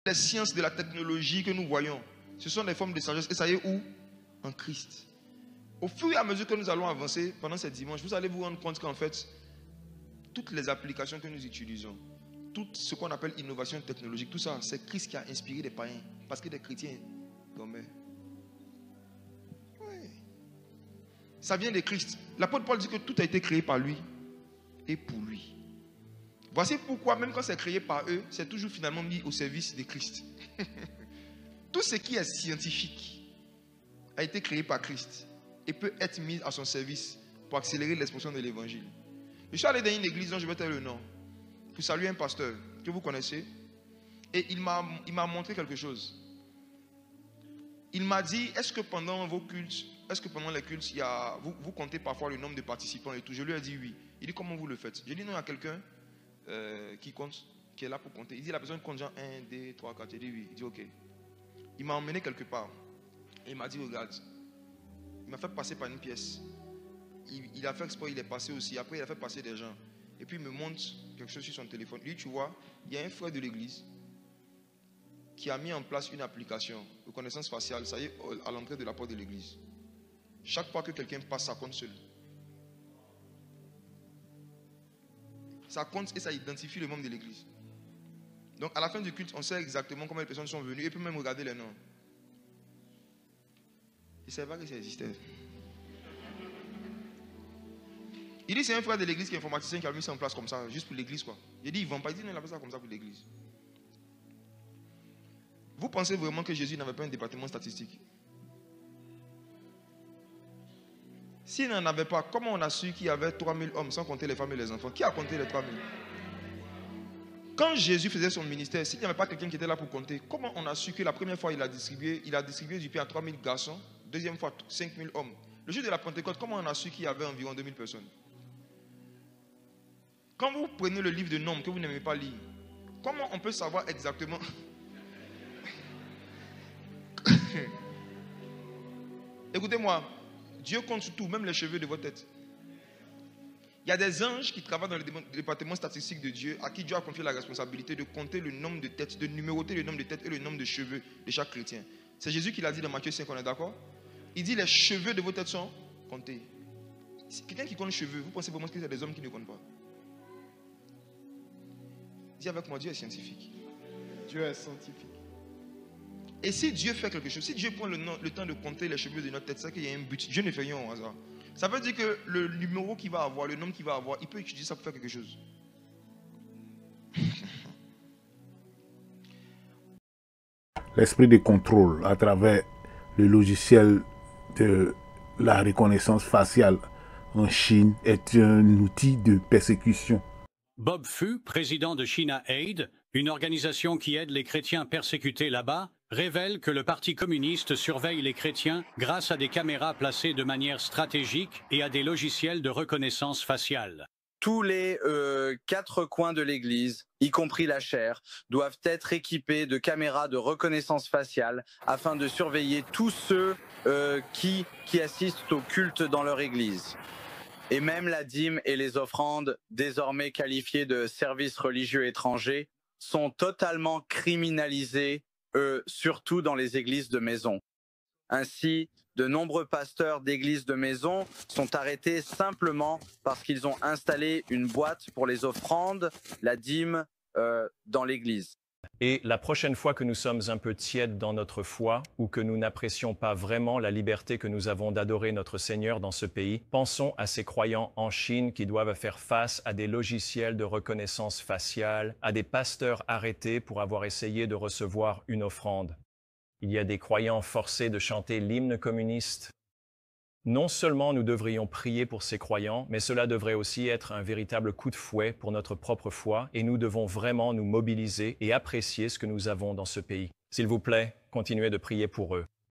Les sciences de la technologie que nous voyons, ce sont des formes de sagesse. Et ça y est où? En Christ. Au fur et à mesure que nous allons avancer pendant ces dimanches, vous allez vous rendre compte qu'en fait, toutes les applications que nous utilisons, tout ce qu'on appelle innovation technologique, tout ça, c'est Christ qui a inspiré des païens. Parce que des chrétiens dormaient. Oui. Ça vient de Christ. L'apôtre Paul dit que tout a été créé par lui et pour lui. Voici pourquoi, même quand c'est créé par eux, c'est toujours finalement mis au service de Christ. Tout ce qui est scientifique a été créé par Christ et peut être mis à son service pour accélérer l'expansion de l'évangile. Je suis allé dans une église dont je vais taire le nom pour saluer un pasteur que vous connaissez et il m'a montré quelque chose. Il m'a dit, est-ce que pendant vos cultes, est-ce que pendant les cultes, vous comptez parfois le nombre de participants et tout? Je lui ai dit oui. Il dit, comment vous le faites? Je lui ai dit, non, il y a quelqu'un qui compte, qui est là pour compter. Il dit, la personne compte genre 1, 2, 3, 4. J'ai dit oui. Il dit, ok. Il m'a emmené quelque part. Et il m'a dit, regarde. Il m'a fait passer par une pièce. Il a fait exprès, il est passé aussi. Après, il a fait passer des gens. Et puis, il me montre quelque chose sur son téléphone. Lui, tu vois, il y a un frère de l'église qui a mis en place une application, reconnaissance faciale, ça y est, à l'entrée de la porte de l'église. Chaque fois que quelqu'un passe, ça compte seul. Ça compte et ça identifie le membre de l'église. Donc, à la fin du culte, on sait exactement combien de personnes sont venues et peut même regarder les noms. Il ne savait pas que ça existait. Il dit c'est un frère de l'église qui est informaticien qui a mis ça en place comme ça, juste pour l'église quoi. Il dit ils ne vont pas, il dit non, il a fait ça comme ça pour l'église. Vous pensez vraiment que Jésus n'avait pas un département statistique? S'il n'en avait pas, comment on a su qu'il y avait 3000 hommes sans compter les femmes et les enfants? Qui a compté les 3000? Quand Jésus faisait son ministère, s'il n'y avait pas quelqu'un qui était là pour compter, comment on a su que la première fois il a distribué du pain à 3000 garçons, deuxième fois 5000 hommes? Le jour de la Pentecôte, comment on a su qu'il y avait environ 2000 personnes? Quand vous prenez le livre de Nombres que vous n'aimez pas lire, comment on peut savoir exactement? Écoutez-moi, Dieu compte sur tout, même les cheveux de votre tête. Il y a des anges qui travaillent dans le département statistique de Dieu, à qui Dieu a confié la responsabilité de compter le nombre de têtes, de numéroter le nombre de têtes et le nombre de cheveux de chaque chrétien. C'est Jésus qui l'a dit dans Matthieu 5, on est d'accord? Il dit les cheveux de vos têtes sont comptés. Quelqu'un qui compte les cheveux, vous pensez vraiment que c'est des hommes qui ne comptent pas? Dis avec moi, Dieu est scientifique. Dieu est scientifique. Et si Dieu fait quelque chose, si Dieu prend le temps de compter les cheveux de notre tête, c'est qu'il y a un but. Dieu ne fait rien au hasard. Ça veut dire que le numéro qu'il va avoir, le nombre qu'il va avoir, il peut utiliser ça pour faire quelque chose. L'esprit de contrôle à travers le logiciel de la reconnaissance faciale en Chine est un outil de persécution. Bob Fu, président de China Aid, une organisation qui aide les chrétiens persécutés là-bas, révèle que le Parti communiste surveille les chrétiens grâce à des caméras placées de manière stratégique et à des logiciels de reconnaissance faciale. Tous les 4 coins de l'église, y compris la chaire, doivent être équipés de caméras de reconnaissance faciale afin de surveiller tous ceux qui assistent au culte dans leur église. Et même la dîme et les offrandes, désormais qualifiées de services religieux étrangers, sont totalement criminalisées, surtout dans les églises de maison. Ainsi, de nombreux pasteurs d'églises de maison sont arrêtés simplement parce qu'ils ont installé une boîte pour les offrandes, la dîme, dans l'église. Et la prochaine fois que nous sommes un peu tièdes dans notre foi ou que nous n'apprécions pas vraiment la liberté que nous avons d'adorer notre Seigneur dans ce pays, pensons à ces croyants en Chine qui doivent faire face à des logiciels de reconnaissance faciale, à des pasteurs arrêtés pour avoir essayé de recevoir une offrande. Il y a des croyants forcés de chanter l'hymne communiste. Non seulement nous devrions prier pour ces croyants, mais cela devrait aussi être un véritable coup de fouet pour notre propre foi et nous devons vraiment nous mobiliser et apprécier ce que nous avons dans ce pays. S'il vous plaît, continuez de prier pour eux.